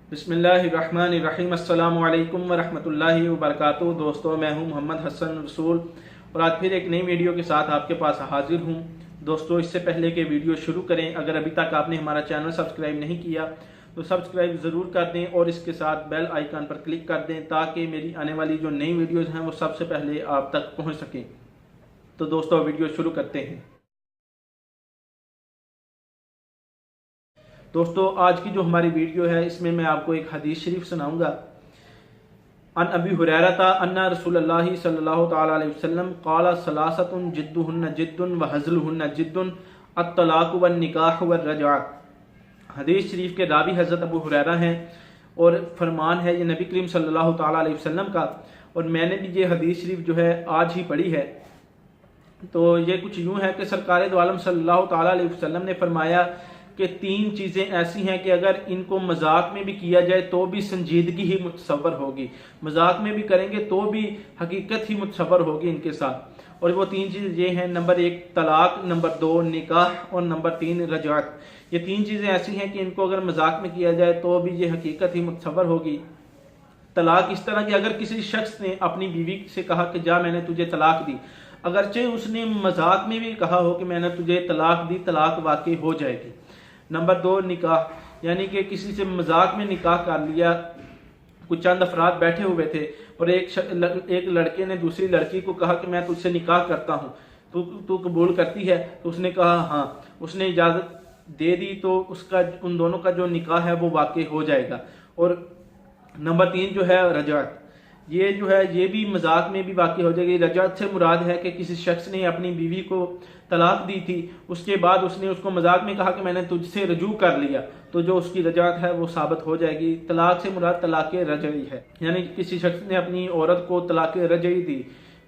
बिस्मिल्लाहिर्रहमानिर्रहीम अस्सलामु अलैकुम वरहमतुल्लाहि वबरकातुहू। दोस्तों, मैं हूं मोहम्मद हसन रसूल और आज फिर एक नई वीडियो के साथ आपके पास हाजिर हूं। दोस्तों, इससे पहले कि वीडियो शुरू करें, अगर अभी तक आपने हमारा चैनल सब्सक्राइब नहीं किया तो सब्सक्राइब ज़रूर कर दें और इसके साथ बेल आइकन पर क्लिक कर दें ताकि मेरी आने वाली जो नई वीडियोज़ हैं वो सबसे पहले आप तक पहुँच सकें। तो दोस्तों, वीडियो शुरू करते हैं। दोस्तों, आज की जो हमारी वीडियो है इसमें मैं आपको एक हदीस शरीफ सुनाऊंगा। अन अबी हुरैरा अन्ना रसूलुल्लाह सल्लल्लाहु तआला अलैहि वसल्लम क़ाला सलासतुन जिद्दुहुन्ना जिद्दुन व हज़्लुहुन्ना जिद्दुन अत्तलाक़ वन निकाह व रजअ। हदीस शरीफ के रावी हज़रत अबू हुरैरा हैं और फरमान है ये नबी करीम सल्लल्लाहु तआला अलैहि वसल्लम का, और मैंने भी ये हदीस शरीफ जो है आज ही पढ़ी है। तो ये कुछ यूँ है कि सरकार दो आलम सल्लल्लाहु तआला अलैहि वसल्लम ने फरमाया कि तीन चीज़ें ऐसी हैं कि अगर इनको मजाक में भी किया जाए तो भी संजीदगी ही मुतसव्वर होगी, मजाक में भी करेंगे तो भी हकीकत ही मुतसव्वर होगी इनके साथ। और वो तीन चीज़ें ये हैं, नंबर 1 तलाक, नंबर 2 निकाह और नंबर 3 रजअत। ये तीन चीज़ें ऐसी हैं कि इनको अगर मजाक में किया जाए तो भी ये हकीकत ही मुतसव्वर होगी। तलाक इस तरह की, अगर किसी शख्स ने अपनी बीवी से कहा कि जा मैंने तुझे तलाक दी, अगरचे उसने मजाक में भी कहा हो कि मैंने तुझे तलाक दी, तलाक वाकई हो जाएगी। नंबर 2 निकाह, यानी कि किसी से मजाक में निकाह कर लिया। कुछ चंद अफराद बैठे हुए थे और एक लड़के ने दूसरी लड़की को कहा कि मैं तुझसे निकाह करता हूँ, तू कबूल करती है? तो उसने कहा हाँ। उसने इजाज़त दे दी तो उसका, उन दोनों का जो निकाह है वो वाकई हो जाएगा। और नंबर 3 जो है रजअत, ये जो है ये भी मजाक में भी वाकई हो जाएगी। रजअत से मुराद है कि किसी शख्स ने अपनी बीवी को तलाक दी थी, उसके बाद उसने उसको मजाक में कहा कि मैंने तुझसे रजू कर लिया, तो जो उसकी रजअत है वो साबित हो जाएगी। तलाक से मुराद तलाक रजई है, यानी किसी शख्स ने अपनी औरत को तलाक रजई दी,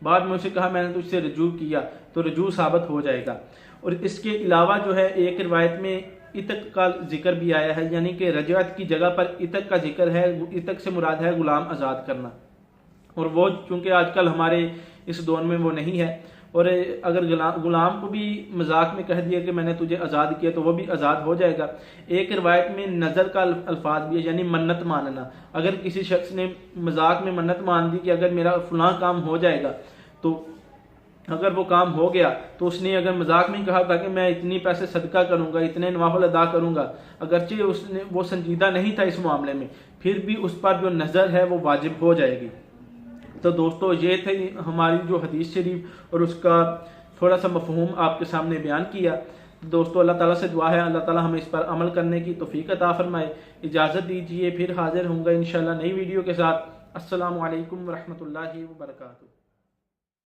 बाद में उसे कहा मैंने तुझसे रजू किया, तो रजू साबित हो जाएगा। और इसके अलावा जो है एक रिवायत में इतक का जिक्र भी आया है, यानी कि रजअत की जगह पर इतक का जिक्र है। इतक से मुराद है गुलाम आज़ाद करना, और वो चूंकि आजकल हमारे इस दौर में वो नहीं है। और अगर गुलाम को भी मजाक में कह दिया कि मैंने तुझे आज़ाद किया तो वो भी आज़ाद हो जाएगा। एक रिवायत में नज़र का अल्फाज भी है, यानी मन्नत मानना। अगर किसी शख्स ने मजाक में मन्नत मान दी कि अगर मेरा फलां काम हो जाएगा, तो अगर वो काम हो गया तो उसने अगर मजाक में कहा था कि मैं इतनी पैसे सदका करूंगा, इतने नवाफिल अदा करूंगा, अगरचे उसने वो संजीदा नहीं था इस मामले में, फिर भी उस पर जो नज़र है वो वाजिब हो जाएगी। तो दोस्तों, ये थे हमारी जो हदीस शरीफ और उसका थोड़ा सा मफहूम आपके सामने बयान किया। दोस्तों, अल्लाह ताला से दुआ है अल्लाह ताला हमें इस पर अमल करने की तौफीक अता फरमाए। इजाज़त दीजिए, फिर हाजिर होंगे इंशाल्लाह नई वीडियो के साथ। अस्सलामु अलैकुम वरहमतुल्लाहि वबरकातुहू।